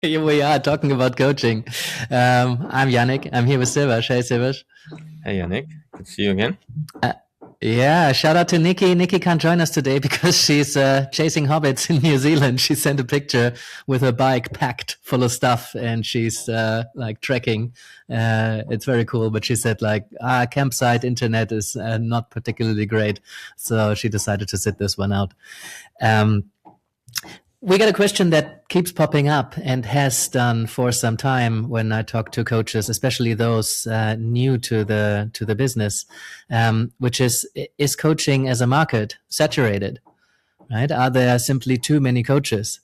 Here we are talking about coaching. I'm Yannick. I'm here with Siwash. Hey, Siwash. Hey Yannick, good to see you again. Uh, yeah, shout out to Nikki. Nikki can't join us today because she's chasing hobbits in New Zealand. She sent a picture with her bike packed full of stuff, and she's like trekking. It's very cool, but she said like campsite internet is not particularly great, so she decided to sit this one out. Um, we got a question that keeps popping up and has done for some time when I talk to coaches, especially those new to the business, which is coaching as a market saturated? Right? Are there simply too many coaches?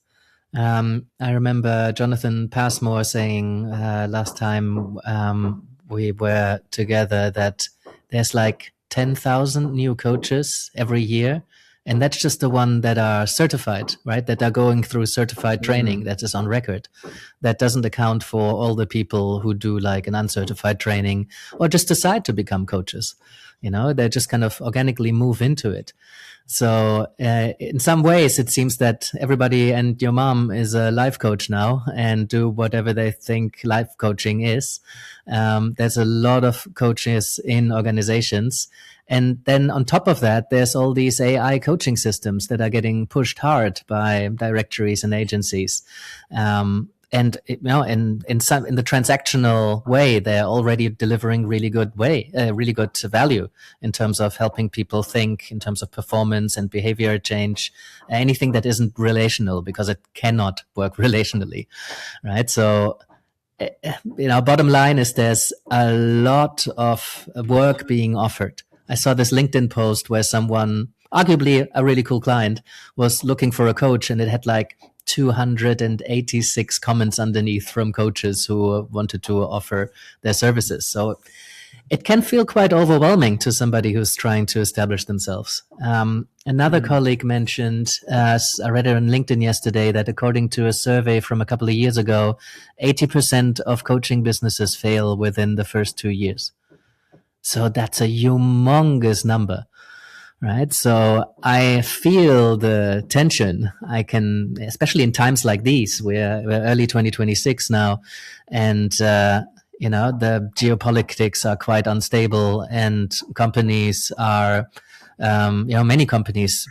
I remember Jonathan Passmore saying last time we were together that there's like 10,000 new coaches every year. And that's just the one that are certified, right? That are going through certified training that is on record. That doesn't account for all the people who do like an uncertified training or just decide to become coaches. You know, they just kind of organically move into it. So in some ways, it seems that everybody and your mom is a life coach now and do whatever they think life coaching is. There's a lot of coaches in organizations. And then on top of that, there's all these AI coaching systems that are getting pushed hard by directories and agencies. And you know, in some in the transactional way, they're already delivering really good value in terms of helping people think, in terms of performance and behavior change, anything that isn't relational, because it cannot work relationally, right? So you know, bottom line is there's a lot of work being offered. I saw this LinkedIn post where someone, arguably a really cool client, was looking for a coach, and it had like 286 comments underneath from coaches who wanted to offer their services. So it can feel quite overwhelming to somebody who's trying to establish themselves. Another colleague mentioned, I read it on LinkedIn yesterday, that according to a survey from a couple of years ago, 80% of coaching businesses fail within the first 2 years. So that's a humongous number, right? So I feel the tension. I can, especially in times like these, we're early 2026 now, and you know, the geopolitics are quite unstable, and companies are, you know, many companies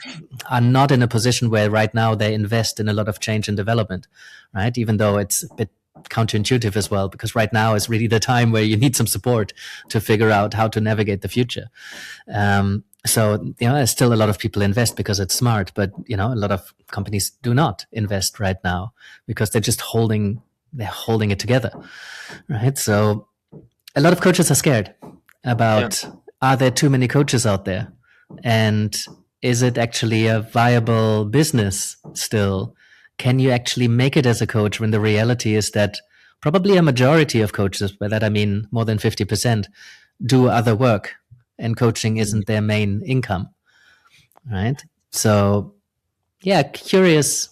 are not in a position where right now they invest in a lot of change and development, right? Even though it's a bit counterintuitive as well, because right now is really the time where you need some support to figure out how to navigate the future. So, you know, there's still a lot of people invest because it's smart, but, you know, a lot of companies do not invest right now because they're holding it together, right? So a lot of coaches are scared Yeah, about, are there too many coaches out there? And is it actually a viable business still? Can you actually make it as a coach when the reality is that probably a majority of coaches, by that I mean more than 50%, do other work and coaching isn't their main income, right? So yeah, curious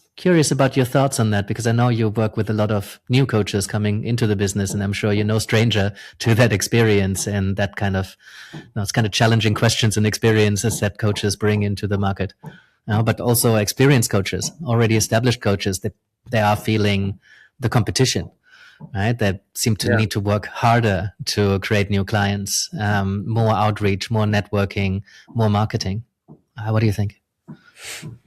about your thoughts on that, because I know you work with a lot of new coaches coming into the business, and I'm sure you're no stranger to that experience and that kind of, you know, it's kind of challenging questions and experiences that coaches bring into the market. But also experienced coaches, already established coaches, that they are feeling the competition, right? They seem to yeah. need to work harder to create new clients, more outreach, more networking, more marketing. What do you think?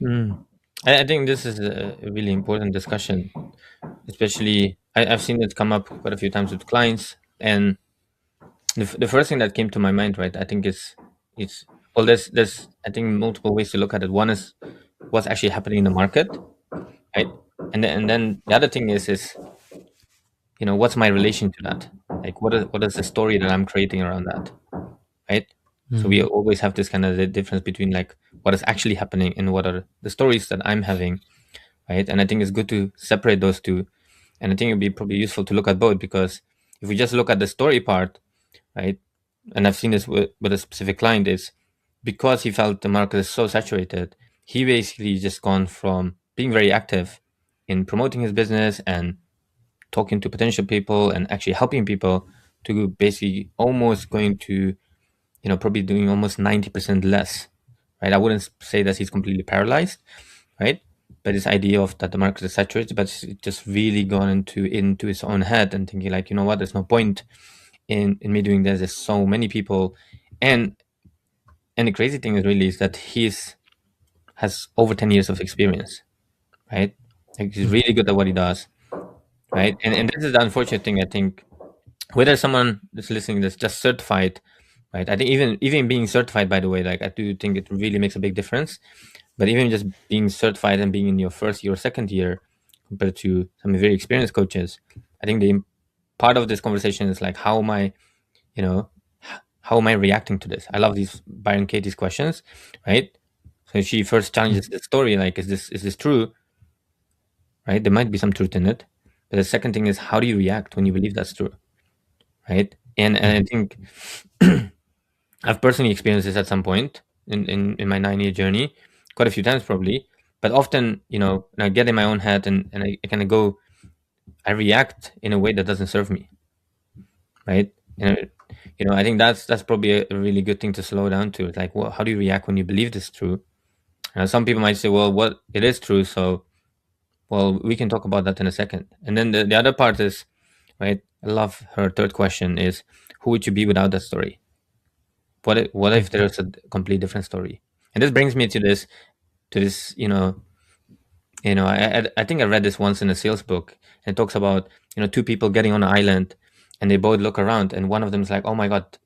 Mm. I think this is a really important discussion, especially I've seen it come up quite a few times with clients, and the first thing that came to my mind, right? I think is well, there's I think multiple ways to look at it. One is what's actually happening in the market, right? And then the other thing is what's my relation to that? Like what is the story that I'm creating around that, right? So we Mm. always have this kind of the difference between like what is actually happening and what are the stories that I'm having, right? And I think it's good to separate those two. And I think it'd be probably useful to look at both, because if we just look at the story part, right? And I've seen this with a specific client, is because he felt the market is so saturated, he basically just gone from being very active in promoting his business and talking to potential people and actually helping people, to basically almost going to probably doing almost 90% less, right? I wouldn't say that he's completely paralyzed, right? by this idea of that the market is saturated, but it's just really gone into its own head and thinking like, you know what, there's no point in me doing this. There's so many people, and the crazy thing is really is that has over 10 years of experience, right? Like he's really good at what he does, right? And this is the unfortunate thing, I think, whether someone that's listening that's just certified, right? I think even being certified, by the way, like I do think it really makes a big difference. But even just being certified and being in your first year or second year compared to some very experienced coaches, I think the part of this conversation is like, how am I, you know, how am I reacting to this? I love these Byron Katie's questions, right? So she first challenges the story, like, is this true? Right? There might be some truth in it. But the second thing is, how do you react when you believe that's true? Right? And I think I've personally experienced this at some point in my 9-year journey, quite a few times probably. But often, when I get in my own head and I kind of go, I react in a way that doesn't serve me. Right? And I think that's probably a really good thing to slow down to. It's like, well, how do you react when you believe this is true? Some people might say, well, what it is true, so well, we can talk about that in a second. And then the other part is, right? I love her third question is, who would you be without that story? What if there's a complete different story? And this brings me to this, I think I read this once in a sales book, and it talks about, two people getting on an island, and they both look around, and one of them is like, oh my God,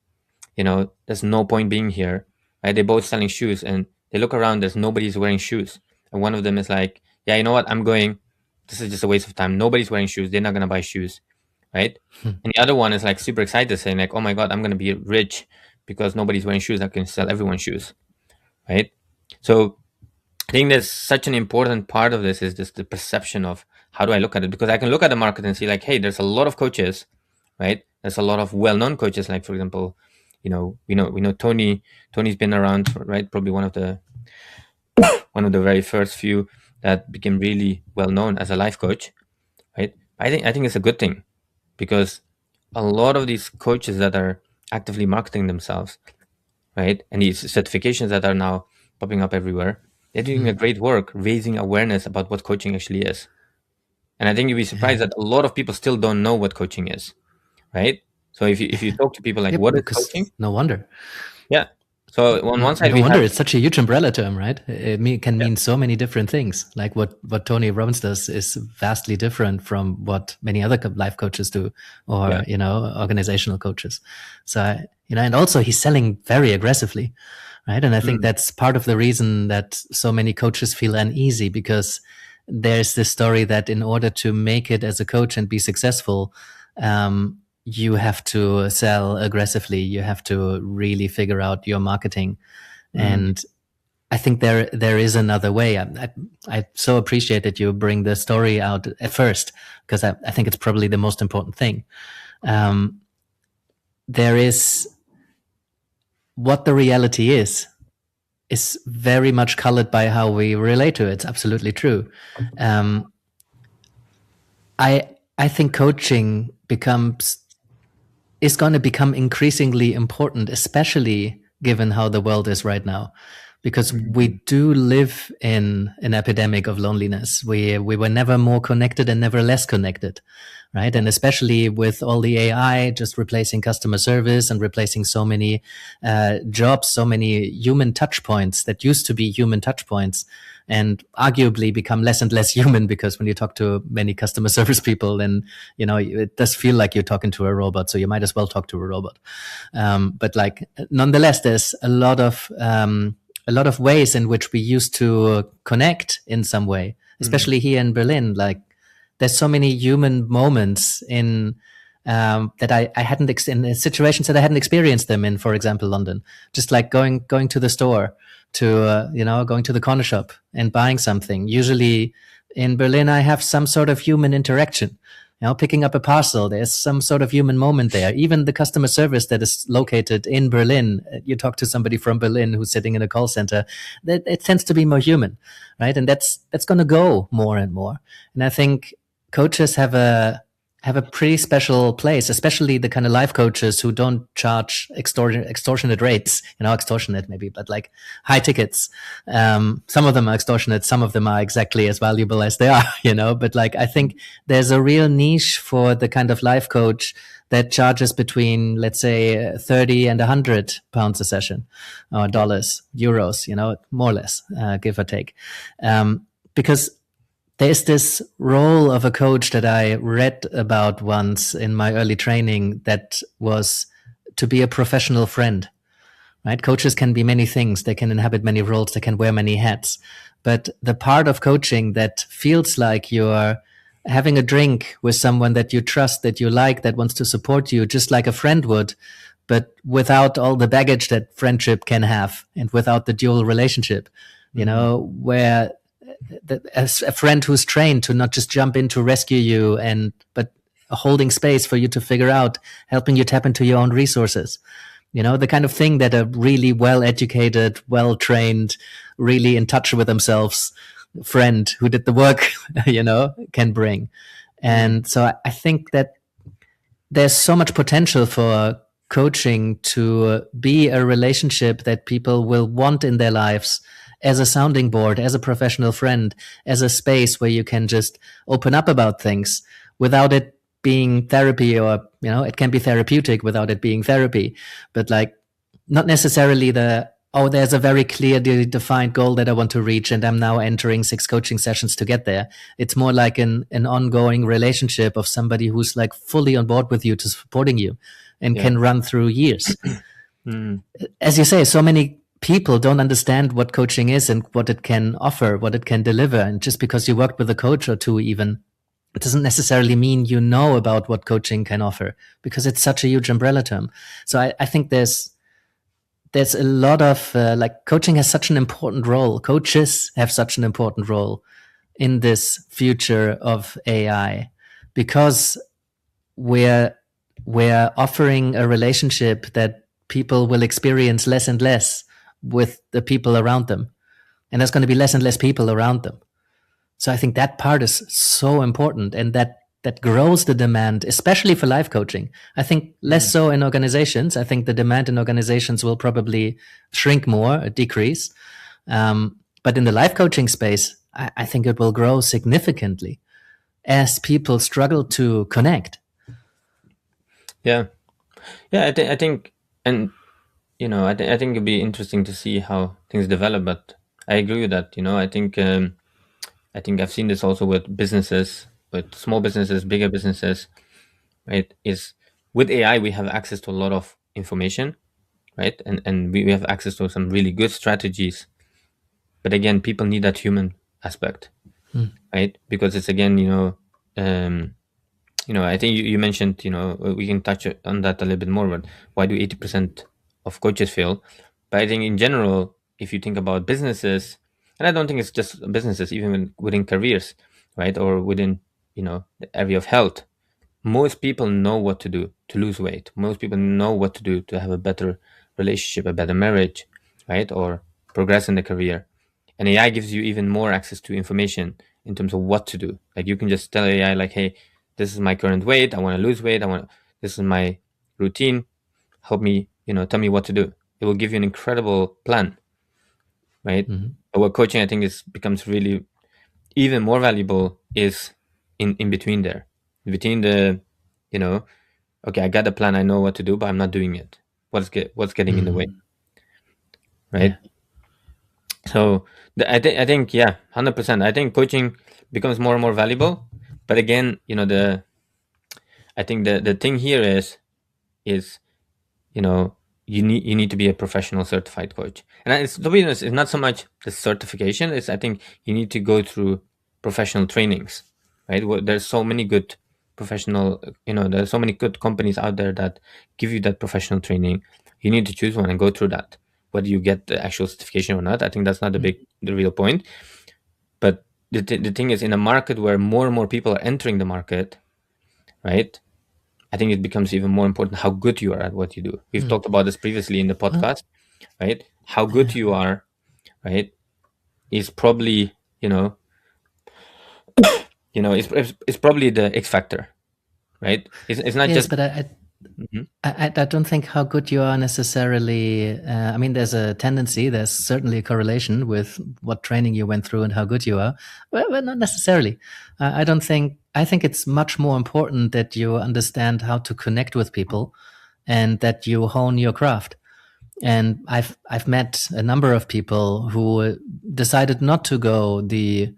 there's no point being here, right? They're both selling shoes, and they look around, there's nobody's wearing shoes. And one of them is like, yeah, you know what, I'm going, this is just a waste of time. Nobody's wearing shoes. They're not going to buy shoes, right? And the other one is like super excited, saying like, oh my God, I'm going to be rich because nobody's wearing shoes. I can sell everyone shoes, right? So I think there's such an important part of this is just the perception of how do I look at it? Because I can look at the market and see like, hey, there's a lot of coaches, right? There's a lot of well-known coaches. Like, for example, we know Tony. Tony's been around, right? Probably one of the very first few that became really well-known as a life coach, right? I think it's a good thing, because a lot of these coaches that are actively marketing themselves, right, and these certifications that are now popping up everywhere, they're doing a great work raising awareness about what coaching actually is. And I think you'd be surprised that a lot of people still don't know what coaching is, right? So if you talk to people like, what is coaching? No wonder. Yeah. So on one side, no wonder it's such a huge umbrella term, right? It can mean so many different things. Like what Tony Robbins does is vastly different from what many other life coaches do, or organizational coaches. So and also he's selling very aggressively, right? And I think that's part of the reason that so many coaches feel uneasy, because there's this story that in order to make it as a coach and be successful, you have to sell aggressively. You have to really figure out your marketing. And I think there is another way. I so appreciate that you bring the story out at first, because I think it's probably the most important thing. There is what the reality is very much colored by how we relate to it. It's absolutely true. I think coaching is going to become increasingly important, especially given how the world is right now, because we do live in an epidemic of loneliness. We were never more connected and never less connected, right? And especially with all the AI just replacing customer service and replacing so many jobs, so many human touch points that used to be human touch points, and arguably become less and less human, because when you talk to many customer service people, then it does feel like you're talking to a robot. So you might as well talk to a robot. But like, nonetheless, there's a lot of ways in which we used to connect in some way, especially here in Berlin. Like, there's so many human moments in that I hadn't in situations that I hadn't experienced them in, for example, London. Just like going to the store, to going to the corner shop and buying something. Usually in Berlin, I have some sort of human interaction. Picking up a parcel, there's some sort of human moment there. Even the customer service that is located in Berlin, you talk to somebody from Berlin who's sitting in a call center, that it tends to be more human, right? And that's going to go more and more. And I think coaches have a have a pretty special place, especially the kind of life coaches who don't charge extortionate rates, extortionate maybe, but like high tickets. Some of them are extortionate. Some of them are exactly as valuable as they are, but like, I think there's a real niche for the kind of life coach that charges between, let's say, 30 and £100 a session, or dollars, euros, more or less, give or take. Because there's this role of a coach that I read about once in my early training that was to be a professional friend, right? Coaches can be many things. They can inhabit many roles. They can wear many hats. But the part of coaching that feels like you're having a drink with someone that you trust, that you like, that wants to support you, just like a friend would, but without all the baggage that friendship can have and without the dual relationship, where as a friend who's trained to not just jump in to rescue you, but holding space for you to figure out, helping you tap into your own resources. The kind of thing that a really well-educated, well-trained, really in touch with themselves friend who did the work, can bring. And so I think that there's so much potential for coaching to be a relationship that people will want in their lives, as a sounding board, as a professional friend, as a space where you can just open up about things without it being therapy, or, it can be therapeutic without it being therapy, but like not necessarily there's a very clearly defined goal that I want to reach, and I'm now entering 6 coaching sessions to get there. It's more like an ongoing relationship of somebody who's like fully on board with you, to supporting you, and can run through years. As you say, so many people don't understand what coaching is and what it can offer, what it can deliver. And just because you worked with a coach or two, even, it doesn't necessarily mean you know about what coaching can offer, because it's such a huge umbrella term. So I think there's a lot of coaching has such an important role. Coaches have such an important role in this future of AI, because we're offering a relationship that people will experience less and less with the people around them. And there's going to be less and less people around them. So I think that part is so important, and that grows the demand, especially for life coaching. I think less so in organizations. I think the demand in organizations will probably shrink more, decrease. But in the life coaching space, I think it will grow significantly as people struggle to connect. Yeah. I think, and I think it'd be interesting to see how things develop. But I agree with that. I think I've seen this also with businesses, with small businesses, bigger businesses. Right? Is with AI we have access to a lot of information, right? And we have access to some really good strategies. But again, people need that human aspect, right? Because it's again, I think you mentioned, we can touch on that a little bit more, but why do 80% of coaches fail? But I think in general, if you think about businesses, and I don't think it's just businesses, even within careers, right? Or within, the area of health, most people know what to do to lose weight. Most people know what to do to have a better relationship, a better marriage, right? Or progress in the career. And AI gives you even more access to information in terms of what to do. Like you can just tell AI like, hey, this is my current weight. I want to lose weight. This is my routine. Help me, tell me what to do. It will give you an incredible plan, right? But what coaching I think becomes really even more valuable is in between there, in between the, okay, I got a plan. I know what to do, but I'm not doing it. What's getting in the way, right? Yeah. So I think, yeah, 100%. I think coaching becomes more and more valuable. But again, I think the thing here is you need to be a professional certified coach. And it's, to be honest, it's not so much the certification. It's, I think you need to go through professional trainings, right? There's so many good professional, there's so many good companies out there that give you that professional training. You need to choose one and go through that. Whether you get the actual certification or not, I think that's not the real point. But the thing is, in a market where more and more people are entering the market, right? I think it becomes even more important how good you are at what you do. We've talked about this previously in the podcast, right? How good you are, right, is probably, it's probably the X factor, right? It's not Yes, just. but Mhm. I don't think how good you are necessarily. I mean, there's a tendency, there's certainly a correlation with what training you went through and how good you are. Well, not necessarily. I don't think, I think it's much more important that you understand how to connect with people and that you hone your craft. And I've met a number of people who decided not to go the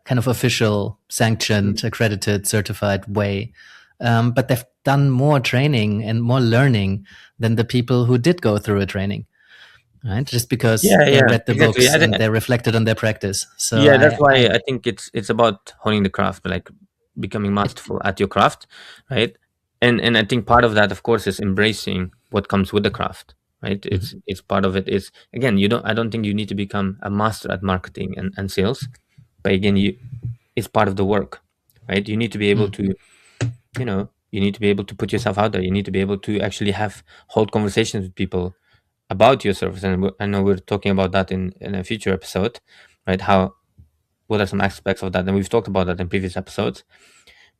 kind of official, sanctioned, accredited, certified way. But they've done more training and more learning than the people who did go through a training, right? Just because Yeah, they yeah, read the exactly. books I think, and they reflected on their practice. So yeah, that's why I think it's about honing the craft, like becoming it, masterful at your craft, right? And I think part of that, of course, is embracing what comes with the craft, right? mhm, It's part of it is, again, I don't think you need to become a master at marketing and sales, but again, it's part of the work, right? You need to be able mm, to, you need to be able to put yourself out there. You need to be able to actually hold conversations with people about your service. And I know we're talking about that in a future episode, right? What are some aspects of that? And we've talked about that in previous episodes.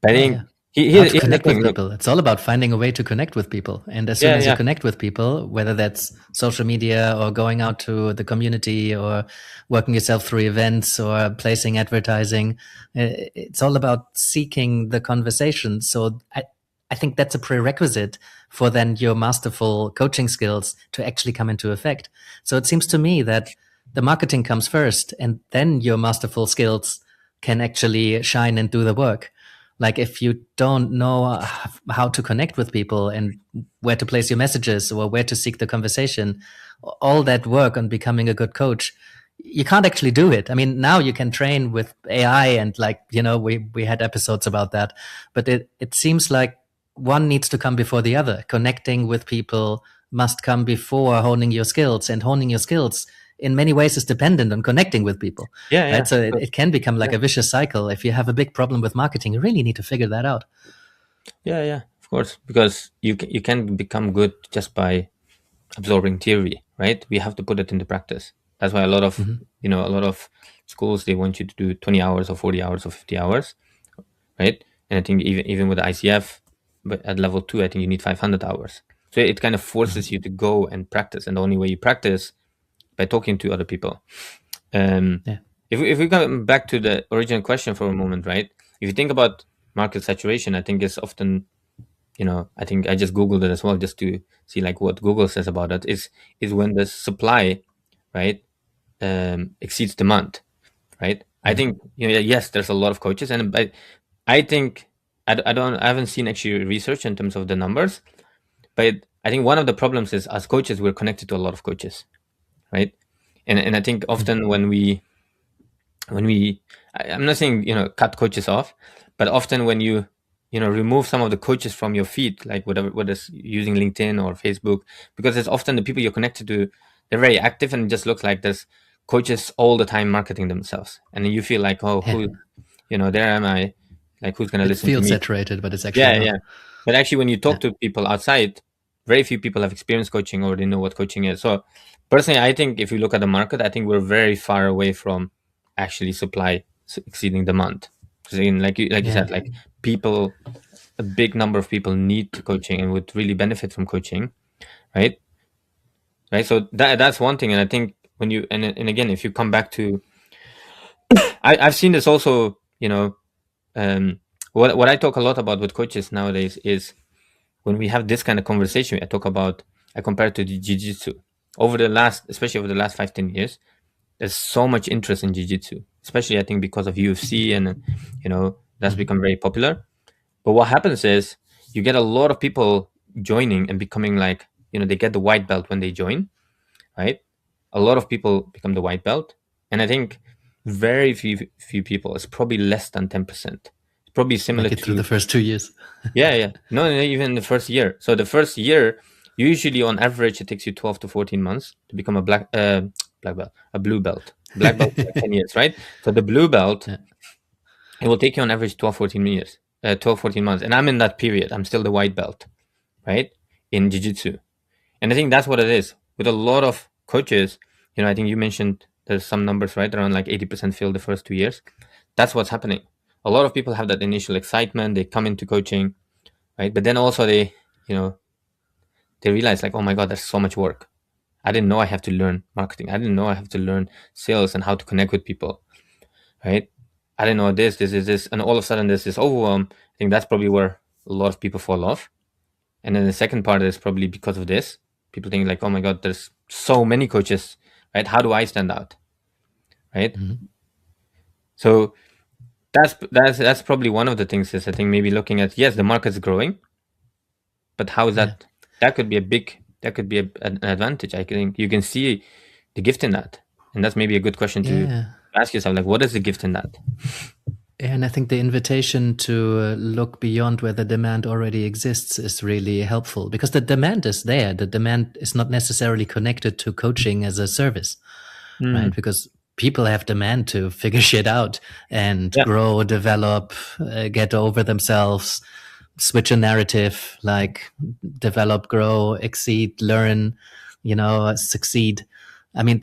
But I yeah, yeah. think How to here's the connect with thing. Look, people. It's all about finding a way to connect with people. And as soon yeah, as you yeah, connect with people, whether that's social media or going out to the community or working yourself through events or placing advertising, it's all about seeking the conversation. So I think that's a prerequisite for then your masterful coaching skills to actually come into effect. So it seems to me that the marketing comes first and then your masterful skills can actually shine and do the work. Like if you don't know how to connect with people and where to place your messages or where to seek the conversation, all that work on becoming a good coach, you can't actually do it. I mean, now you can train with AI and like, we had episodes about that, but it seems like one needs to come before the other. Connecting with people must come before honing your skills, and honing your skills in many ways is dependent on connecting with people, yeah, right? yeah, So of it course. can become like Yeah, a vicious cycle. If you have a big problem with marketing, you really need to figure that out. yeah, yeah, of course. Because you can become good just by absorbing theory, right? We have to put it into practice. That's why Mm-hmm. a lot of schools, they want you to do 20 hours or 40 hours or 50 hours, right? And I think even with the ICF, but at level 2, I think you need 500 hours. So it kind of Mm-hmm. forces you to go and practice, and the only way you practice by talking to other people. Um, Yeah. if we come back to the original question for a moment, right? If you think about market saturation, I think it's often, I think I just googled it as well just to see like what Google says about it. Is when the supply, right, exceeds demand, right? I Mm-hmm. think, yes, there's a lot of coaches, and but I think I haven't seen actually research in terms of the numbers, but I think one of the problems is as coaches we're connected to a lot of coaches, right? And I think Mm-hmm. often I'm not saying cut coaches off, but often when you remove some of the coaches from your feed, like whether it's using LinkedIn or Facebook, because it's often the people you're connected to, they're very active, and it just looks like there's coaches all the time marketing themselves, and then you feel like, oh, Yeah. there am I, like, who's gonna It listen to feels me? saturated, but it's actually Yeah, not. yeah. But actually, when you Yeah. talk to people outside, very few people have experienced coaching or they know what coaching is. So, personally, I think if you look at the market, I think we're very far away from actually supply exceeding demand. Because again, like you Yeah. said, like people, a big number of people need coaching and would really benefit from coaching, right? Right. So that's one thing, and I think when you and again, if you come back to, I've seen this also, um, what I talk a lot about with coaches nowadays is when we have this kind of conversation, I compare it to the jiu-jitsu. Especially over the last 5-10 years, there's so much interest in jiu-jitsu, especially I think because of UFC, and that's Mm-hmm. become very popular. But what happens is you get a lot of people joining and becoming like, they get the white belt when they join, right? A lot of people become the white belt, and I think very few people, it's probably less than 10%. It's probably similar Make it through to. the first 2 years. Yeah, yeah. No, no, even the first year. So the first year, usually on average, it takes you 12 to 14 months to become a black belt, a blue belt. Black belt is like 10 years, right? So the blue belt, Yeah. it will take you on average 12, 14 years, 12, 14 months. And I'm in that period. I'm still the white belt, right? In jiu-jitsu. And I think that's what it is. With a lot of coaches, I think you mentioned there's some numbers, right? Around like 80% fail the first 2 years. That's what's happening. A lot of people have that initial excitement. They come into coaching, right? But then also they, you know, they realize like, oh my God, there's so much work. I didn't know I have to learn marketing. I didn't know I have to learn sales and how to connect with people, right? I didn't know this, and all of a sudden there's this overwhelm. I think that's probably where a lot of people fall off. And then the second part is probably because of this. People think like, oh my God, there's so many coaches, right? How do I stand out, right? Mm-hmm. So that's probably one of the things is I think maybe looking at, yes, the market's growing, but how is Yeah. that could be an advantage. I think you can see the gift in that, and that's maybe a good question to Yeah. ask yourself, like, what is the gift in that? And I think the invitation to look beyond where the demand already exists is really helpful, because the demand is there. The demand is not necessarily connected to coaching as a service, right? Because people have demand to figure shit out and Yeah. grow, develop, get over themselves, switch a narrative, like develop, grow, exceed, learn, succeed. I mean,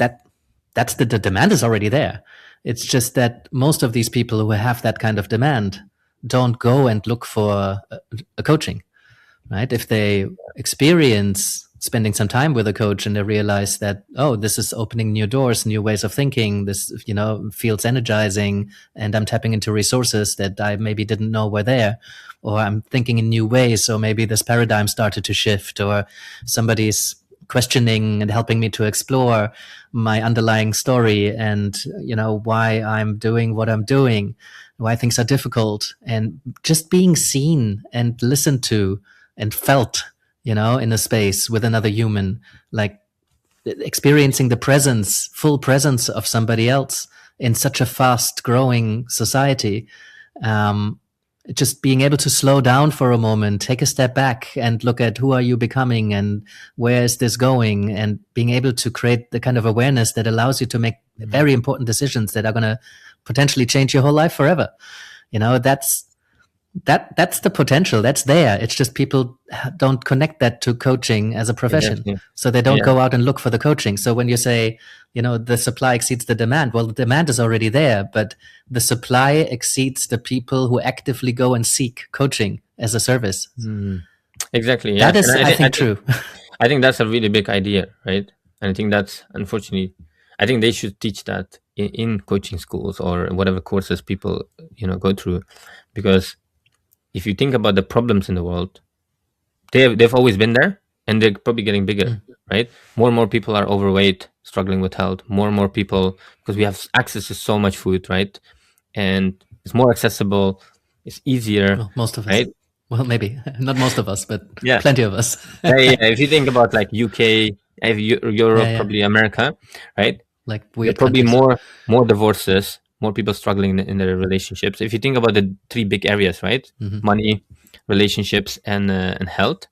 that's the demand is already there. It's just that most of these people who have that kind of demand don't go and look for a coaching, right? If they experience spending some time with a coach and they realize that, oh, this is opening new doors, new ways of thinking, this, feels energizing, and I'm tapping into resources that I maybe didn't know were there, or I'm thinking in new ways, or maybe this paradigm started to shift, or somebody's questioning and helping me to explore my underlying story and, why I'm doing what I'm doing, why things are difficult, and just being seen and listened to and felt, in a space with another human, like experiencing the presence, full presence of somebody else in such a fast growing society. Just being able to slow down for a moment, take a step back and look at who are you becoming and where is this going, and being able to create the kind of awareness that allows you to make very important decisions that are going to potentially change your whole life forever. That's the potential that's there. It's just people don't connect that to coaching as a profession. Exactly. So they don't Yeah. go out and look for the coaching. So when you say, the supply exceeds the demand, well, the demand is already there, but the supply exceeds the people who actively go and seek coaching as a service. Exactly. That Yes. is, And I think, true. I think that's a really big idea, right? And I think that's, unfortunately, I think they should teach that in coaching schools or whatever courses people, go through, because if you think about the problems in the world, they've always been there, and they're probably getting bigger, right? More and more people are overweight, struggling with health. More and more people, because we have access to so much food, right? And it's more accessible, it's easier, Well, most of us. right? Well, maybe not most of us, but Yeah. plenty of us. Yeah. If you think about like UK, Europe, Yeah. probably America, right? Like There are weird probably countries. more divorces, more people struggling in their relationships. If you think about the three big areas, right? Money, relationships, and health,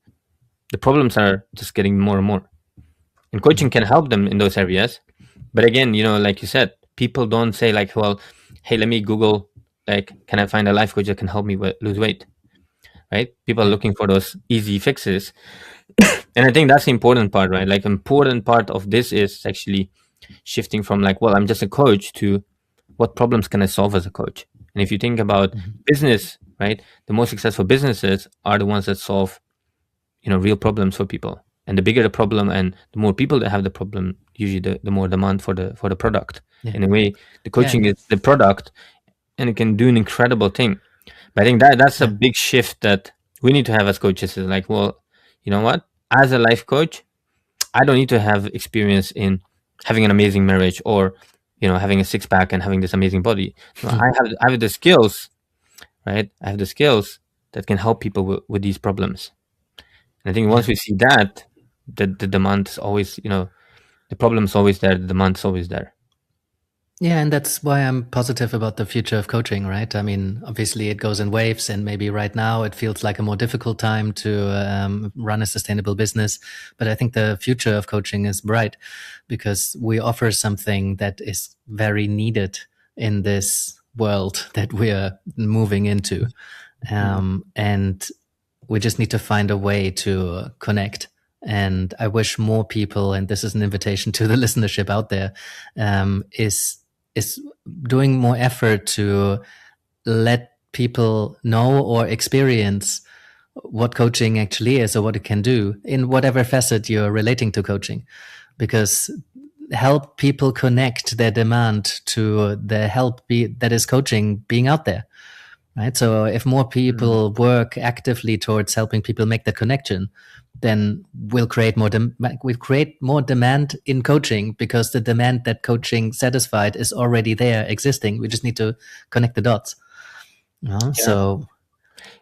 the problems are just getting more and more. And coaching can help them in those areas. But again, like you said, people don't say like, well, hey, let me Google, like, can I find a life coach that can help me lose weight? Right? People are Yeah. looking for those easy fixes. And I think that's the important part, right? Like, important part of this is actually shifting from like, well, I'm just a coach, to what problems can I solve as a coach? And if you think about business, right, the most successful businesses are the ones that solve, real problems for people. And the bigger the problem and the more people that have the problem, usually the more demand for the product. Yeah. In a way, the Yeah. coaching is the product, and it can do an incredible thing. But I think that's a Yeah. big shift that we need to have as coaches. Is like, well, you know what? As a life coach, I don't need to have experience in having an amazing marriage, or having a six pack and having this amazing body. No, I have the skills, right? I have the skills that can help people with these problems. And I think once we see that, the demand is always, the problem is always there, the demand is always there. Yeah, and that's why I'm positive about the future of coaching, right? I mean, obviously it goes in waves, and maybe right now it feels like a more difficult time to run a sustainable business. But I think the future of coaching is bright, because we offer something that is very needed in this world that we are moving into. And we just need to find a way to connect. And I wish more people, and this is an invitation to the listenership out there, is doing more effort to let people know or experience what coaching actually is or what it can do in whatever facet you're relating to coaching, because help people connect their demand to the that is coaching being out there. Right. So if more people work actively towards helping people make that connection, then we'll create more demand in coaching, because the demand that coaching satisfied is already there existing. We just need to connect the dots. Yeah. So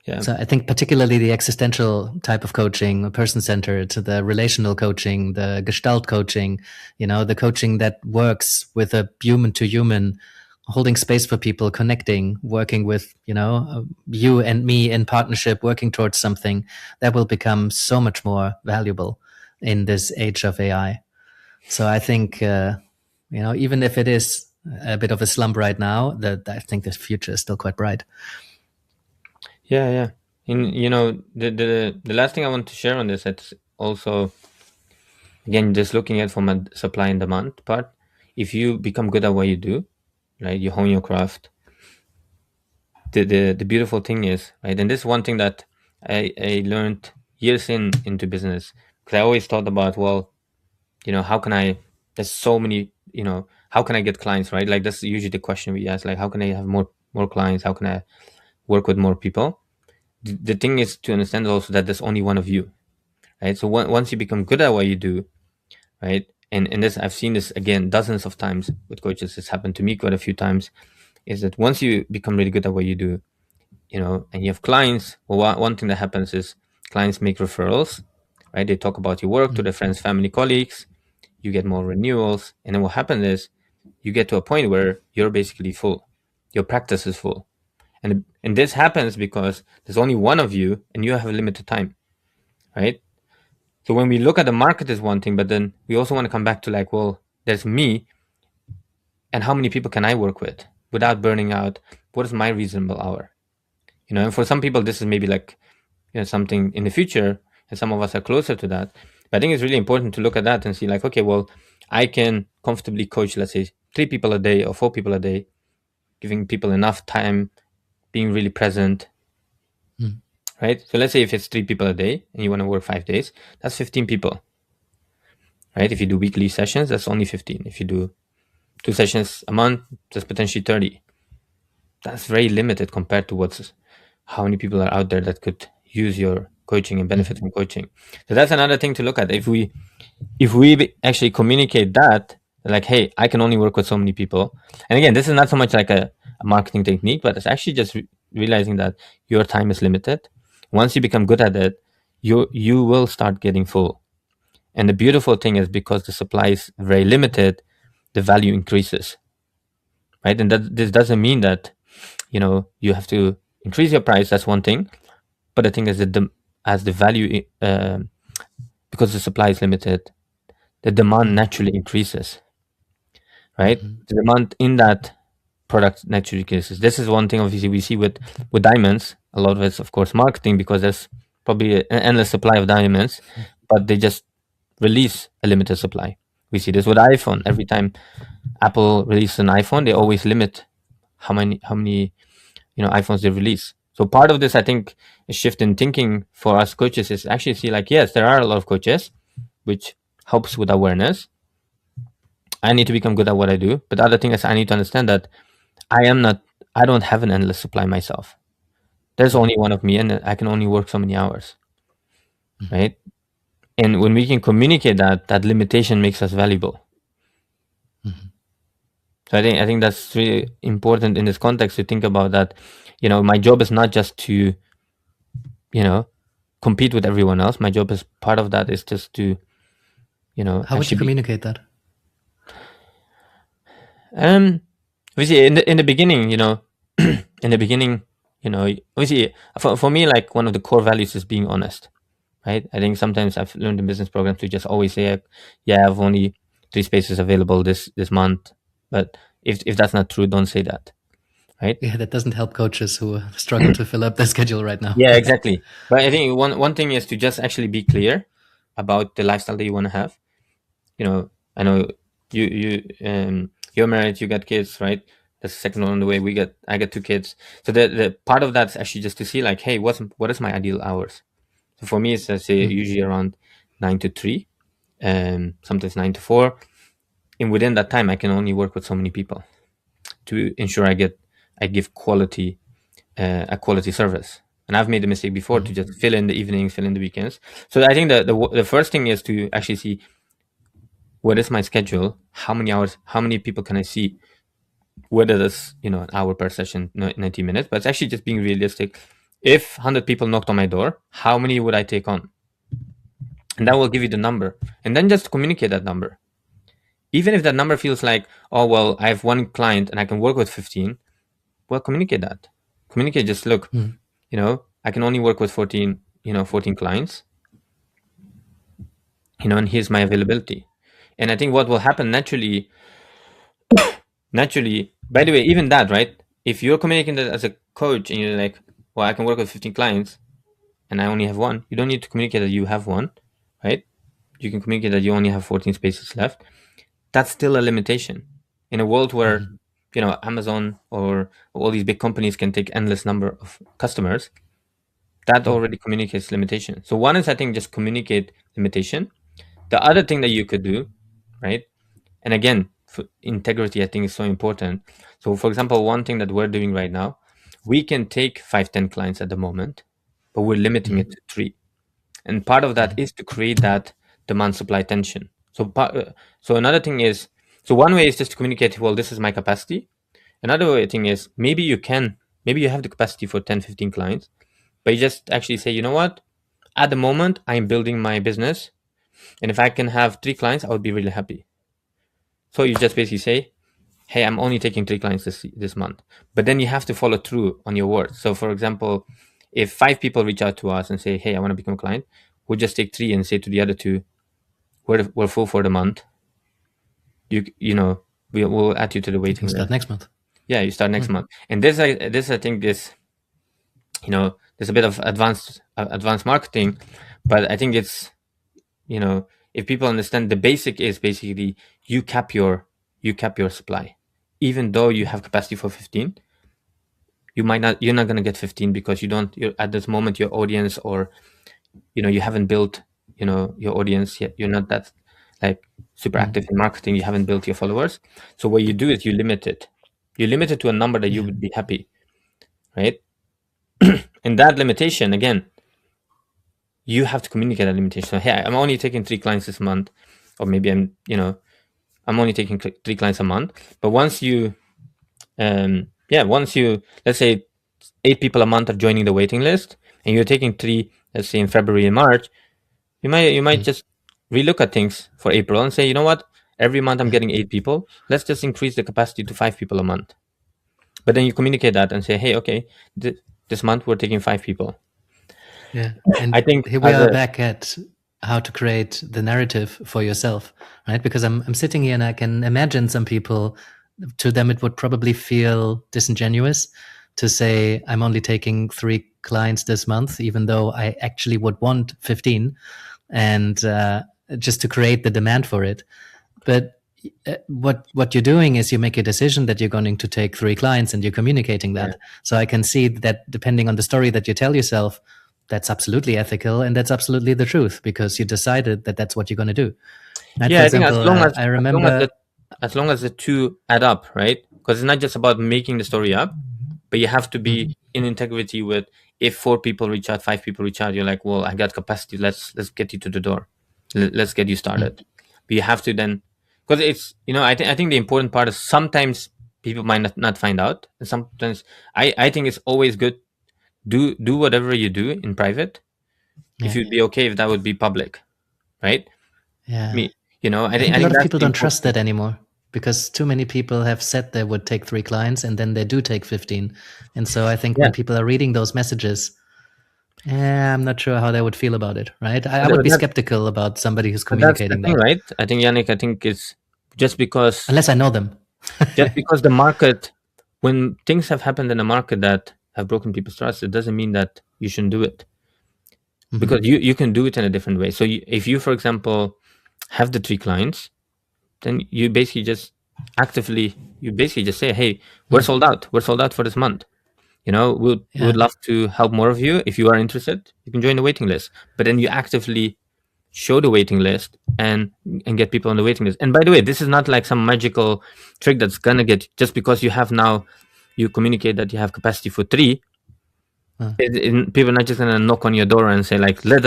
I think particularly the existential type of coaching, person-centered, the relational coaching, the gestalt coaching, the coaching that works with a human to human, holding space for people, connecting, working with, you and me in partnership, working towards something, that will become so much more valuable in this age of AI. So I think, even if it is a bit of a slump right now, that I think the future is still quite bright. Yeah. And the last thing I want to share on this, it's also, again, just looking at from a supply and demand part. If you become good at what you do, right, you hone your craft. The beautiful thing is, right, and this is one thing that I learned years into business, because I always thought about, well, how can I? There's so many, how can I get clients, right? Like that's usually the question we ask, like how can I have more clients? How can I work with more people? The thing is to understand also that there's only one of you, right? So once you become good at what you do, right, and this, I've seen this again dozens of times with coaches. It's happened to me quite a few times. Is that once you become really good at what you do, and you have clients, well, one thing that happens is clients make referrals, right? They talk about your work to their friends, family, colleagues. You get more renewals, and then what happens is you get to a point where you're basically full. Your practice is full, and this happens because there's only one of you, and you have a limited time, right? So when we look at the market is one thing, but then we also want to come back to like, well, there's me, and how many people can I work with without burning out? What is my reasonable hour? And for some people, this is maybe like something in the future, and some of us are closer to that. But I think it's really important to look at that and see like, okay, well, I can comfortably coach, let's say, 3 people a day or 4 people a day, giving people enough time, being really present, right? So let's say if it's 3 people a day and you want to work 5 days, that's 15 people, right? If you do weekly sessions, that's only 15. If you do 2 sessions a month, that's potentially 30. That's very limited compared to how many people are out there that could use your coaching and benefit from coaching. So that's another thing to look at. If we actually communicate that, like, hey, I can only work with so many people. And again, this is not so much like a marketing technique, but it's actually just realizing that your time is limited. Once you become good at it, you will start getting full. And the beautiful thing is, because the supply is very limited, the value increases, right? And this doesn't mean that you have to increase your price. That's one thing, but the thing is that as the value, because the supply is limited, the demand naturally increases, right? The demand in that product naturally increases. This is one thing obviously we see with diamonds. A lot of it's of course marketing, because there's probably an endless supply of diamonds, but they just release a limited supply. We see this with iPhone. Every time Apple releases an iPhone, they always limit how many iPhones they release. So part of this, I think, a shift in thinking for us coaches is actually see like, yes, there are a lot of coaches, which helps with awareness. I need to become good at what I do. But the other thing is I need to understand that I don't have an endless supply myself. There's only one of me, and I can only work so many hours, right? And when we can communicate that limitation makes us valuable. So I think that's really important in this context to think about that. My job is not just to, compete with everyone else. My job is part of that is just to, How would you communicate that? Obviously in the beginning, in the beginning, obviously for me, like one of the core values is being honest, right? I think sometimes I've learned in business programs to just always say, yeah, I have only 3 spaces available this month. But if that's not true, don't say that, right? Yeah, that doesn't help coaches who struggle to fill up their schedule right now. Yeah, exactly. But I think one thing is to just actually be clear about the lifestyle that you want to have. I know you're married, you got kids, right? There's a second one on the way. I get 2 kids. So the part of that's actually just to see like, hey, what is my ideal hours? So for me, it's, let's say, usually around 9 to 3, and sometimes 9 to 4. And within that time, I can only work with so many people to ensure I give quality, a quality service. And I've made the mistake before to just fill in the evenings, fill in the weekends. So I think the first thing is to actually see what is my schedule, how many hours, how many people can I see, whether that's an hour per session, 90 minutes, but it's actually just being realistic. If 100 people knocked on my door, how many would I take on? And that will give you the number, and then just communicate that number. Even if that number feels like, oh well, I have 1 client and I can work with 15, well, communicate that. Communicate, just look, I can only work with 14 clients, and here's my availability. And I think what will happen naturally, by the way, even that, right? If you're communicating that as a coach and you're like, well, I can work with 15 clients and I only have 1, you don't need to communicate that you have 1, right? You can communicate that you only have 14 spaces left. That's still a limitation in a world where, Amazon or all these big companies can take endless number of customers. That already communicates limitation. So one is, I think, just communicate limitation. The other thing that you could do, right? And again, for integrity, I think, is so important. So for example, one thing that we're doing right now, we can take 5-10 clients at the moment, but we're limiting it to 3. And part of that is to create that demand supply tension. So another thing is, so one way is just to communicate, well, this is my capacity. Another thing is, maybe you have the capacity for 10, 15 clients, but you just actually say, you know what, at the moment I'm building my business, and if I can have 3 clients, I would be really happy. So you just basically say, hey, I'm only taking 3 clients this month, but then you have to follow through on your words. So for example, if 5 people reach out to us and say, hey, I want to become a client, we'll just take 3 and say to the other 2, we're full for the month. We'll add you to the waiting list. Start next month. Yeah, you start next month. And this I think there's a bit of advanced marketing, but I think it's, if people understand, the basic is basically you cap your supply. Even though you have capacity for 15, you're not going to get 15 because you're at this moment, your audience, or you haven't built your audience yet. You're not that like super active in marketing. You haven't built your followers. So what you do is you limit it to a number that you would be happy, right? And that limitation, again, you have to communicate that limitation. So, hey, I'm only taking 3 clients this month, or maybe I'm only taking 3 clients a month. But once you, let's say 8 people a month are joining the waiting list, and you're taking 3, let's say in February and March, you might just relook at things for April and say, you know what, every month I'm getting 8 people. Let's just increase the capacity to 5 people a month. But then you communicate that and say, hey, okay, this month we're taking 5 people. Yeah, and I think here we are back at how to create the narrative for yourself, right? Because I'm sitting here and I can imagine some people, to them it would probably feel disingenuous to say, I'm only taking 3 clients this month, even though I actually would want 15, and just to create the demand for it. But what you're doing is you make a decision that you're going to take 3 clients and you're communicating that. Yeah. So I can see that depending on the story that you tell yourself, that's absolutely ethical and that's absolutely the truth, because you decided that that's what you're going to do. And yeah, I think I remember as long as the 2 add up, right? Because it's not just about making the story up, but you have to be in integrity with, if 4 people reach out, 5 people reach out, you're like, well, I got capacity. Let's get you to the door. Let's get you started. But you have to then, because it's, I think the important part is sometimes people might not find out. And sometimes I think it's always good. Do whatever you do in private. If you'd be okay if that would be public, right? Yeah. I think a lot of people don't trust that anymore, because too many people have said they would take 3 clients and then they do take 15. And so I think when people are reading those messages, I'm not sure how they would feel about it, right? I would be skeptical about somebody who's communicating that. Right? I think, Yannick, it's just because... Unless I know them. Just because the market, when things have happened in the market that have broken people's trust, it doesn't mean that you shouldn't do it. Because you can do it in a different way. So if you, for example, have the 3 clients, then you basically just actively, you basically just say, hey, we're sold out. We're sold out for this month. You know, we would love to help more of you. If you are interested, you can join the waiting list. But then you actively show the waiting list and get people on the waiting list. And by the way, this is not like some magical trick that's gonna get, just because you have now, you communicate that you have capacity for 3. People are not just gonna knock on your door and say like, let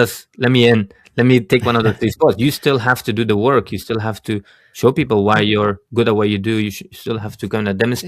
me in, let me take one of the 3 spots. You still have to do the work. You still have to show people why you're good at what you do. You still have to kind of demonstrate